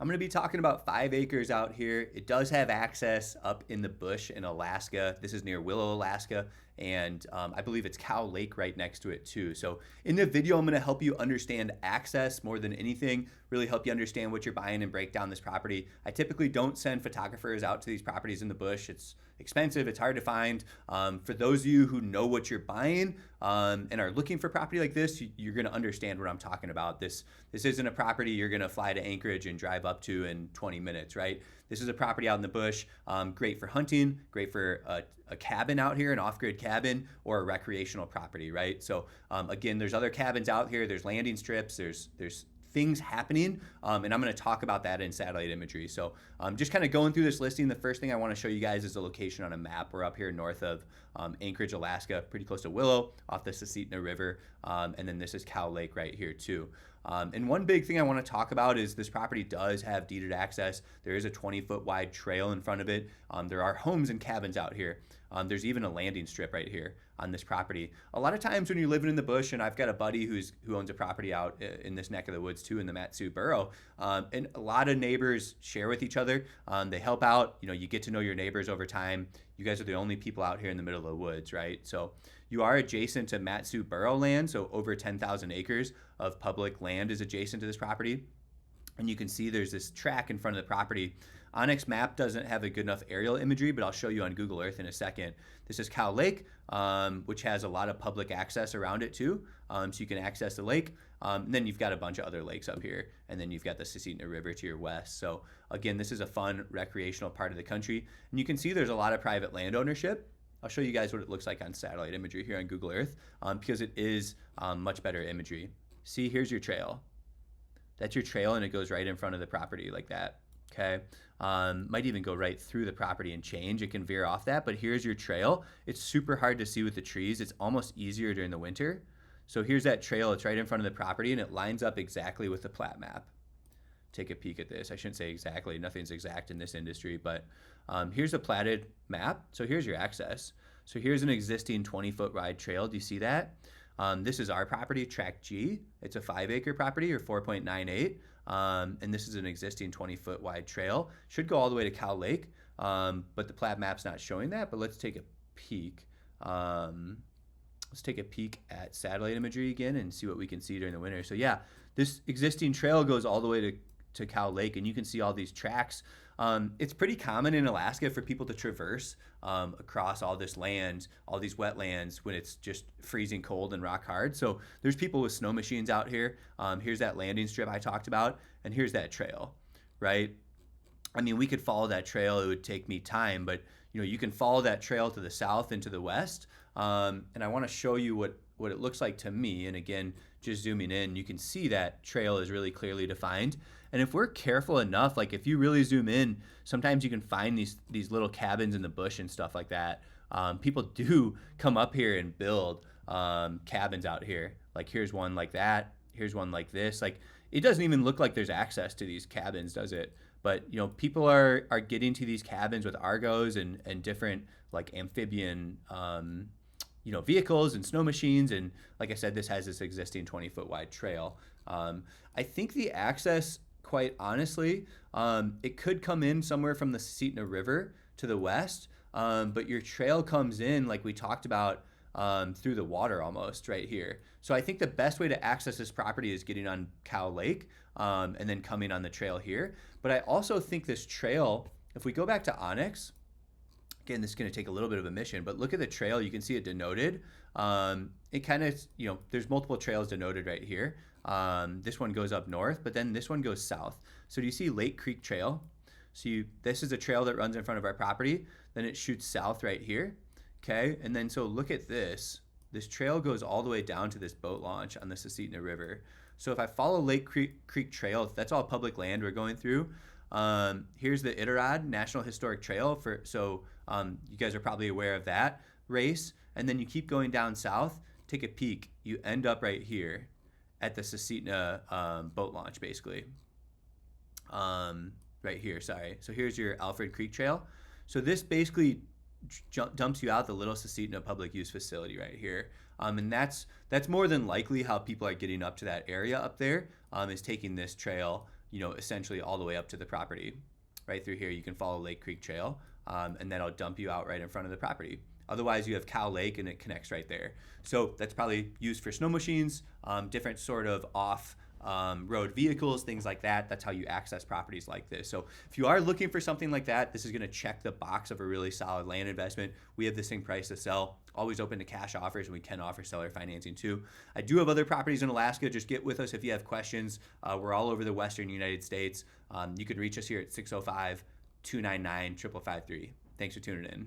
I'm going to be talking about 5 acres out here. It does have access up in the bush in Alaska. This is near Willow, Alaska, and I believe it's Cow Lake right next to it too. So in the video, I'm going to help you understand access more than anything, really help you understand what you're buying and break down this property. I typically don't send photographers out to these properties in the bush. It's expensive, it's hard to find. For those of you who know what you're buying and are looking for property like this, you're going to understand what I'm talking about. This isn't a property you're going to fly to Anchorage and drive up to in 20 minutes, right? This is a property out in the bush, great for hunting, great for a cabin out here, an off-grid cabin, or a recreational property, right? So again, there's other cabins out here. There's landing strips. There's things happening, and I'm going to talk about that in satellite imagery. So just kind of going through this listing, the first thing I want to show you guys is the location on a map. We're up here north of Anchorage, Alaska, pretty close to Willow, off the Susitna River, and then this is Cow Lake right here too. And one big thing I want to talk about is this property does have deeded access. There is a 20-foot wide trail in front of it. There are homes and cabins out here. There's even a landing strip right here on this property. A lot of times when you're living in the bush, and I've got a buddy who owns a property out in this neck of the woods too, in the Mat-Su Borough, and a lot of neighbors share with each other. They help out. You get to know your neighbors over time. You guys are the only people out here in the middle of the woods, right? So you are adjacent to Mat-Su Borough land, so over 10,000 acres of public land is adjacent to this property. And you can see there's this track in front of the property. Onyx map doesn't have a good enough aerial imagery, but I'll show you on Google Earth in a second. This is Cow Lake, which has a lot of public access around it too. So you can access the lake. And then you've got a bunch of other lakes up here. And then you've got the Susitna River to your west. So again, this is a fun recreational part of the country. And you can see there's a lot of private land ownership. I'll show you guys what it looks like on satellite imagery here on Google Earth, because it is much better imagery. See, here's your trail. That's your trail, and it goes right in front of the property like that. Okay, might even go right through the property and change. It can veer off that, but here's your trail. It's super hard to see with the trees. It's almost easier during the winter. So here's that trail. It's right in front of the property, and it lines up exactly with the plat map. Take a peek at this. I shouldn't say exactly. Nothing's exact in this industry, but here's a platted map. So here's your access. So here's an existing 20-foot wide trail. Do you see that? This is our property, Tract G. It's a 5-acre property, or 4.98. And this is an existing 20-foot wide trail. Should go all the way to Cow Lake, but the plat map's not showing that. But let's take a peek. Let's take a peek at satellite imagery again and see what we can see during the winter. So yeah, this existing trail goes all the way to Cow Lake, and you can see all these tracks. It's pretty common in Alaska for people to traverse across all this land, all these wetlands, when it's just freezing cold and rock hard. So there's people with snow machines out here. Here's that landing strip I talked about, and here's that trail, right? I mean, we could follow that trail. It would take me time, but you can follow that trail to the south and to the west. And I want to show you what it looks like to me. And again, just zooming in, you can see that trail is really clearly defined. And if we're careful enough, like if you really zoom in, sometimes you can find these little cabins in the bush and stuff like that. People do come up here and build cabins out here. Like here's one like that. Here's one like this. Like it doesn't even look like there's access to these cabins, does it? But people are getting to these cabins with Argos and different like amphibian vehicles and snow machines. And like I said, this has this existing 20-foot wide trail. I think the access, quite honestly, it could come in somewhere from the Susitna River to the west, but your trail comes in, like we talked about, through the water almost right here. So I think the best way to access this property is getting on Cow Lake and then coming on the trail here. But I also think this trail, if we go back to Onyx, again, this is going to take a little bit of a mission, but look at the trail. You can see it denoted. It kind of, there's multiple trails denoted right here. This one goes up north, but then this one goes south. So do you see Lake Creek Trail? So this is a trail that runs in front of our property. Then it shoots south right here. Okay, and then so look at this. This trail goes all the way down to this boat launch on the Susitna River. So if I follow Lake Creek Trail, that's all public land we're going through. Here's the Iditarod National Historic Trail. You guys are probably aware of that race. And then you keep going down south, take a peek. You end up right here at the Susitna boat launch, basically. Right here, sorry. So here's your Alfred Creek Trail. So this basically dumps you out the Little Susitna Public Use Facility right here. And that's more than likely how people are getting up to that area up there, is taking this trail essentially all the way up to the property. Right through here, you can follow Lake Creek Trail, and that'll dump you out right in front of the property. Otherwise, you have Cow Lake, and it connects right there. So that's probably used for snow machines, different sort of off road vehicles, things like that. That's how you access properties like this. So if you are looking for something like that, this is going to check the box of a really solid land investment. We have this thing priced to sell, always open to cash offers, and we can offer seller financing too. I do have other properties in Alaska. Just get with us if you have questions. We're all over the Western United States. You can reach us here at 605-299-5553. Thanks for tuning in.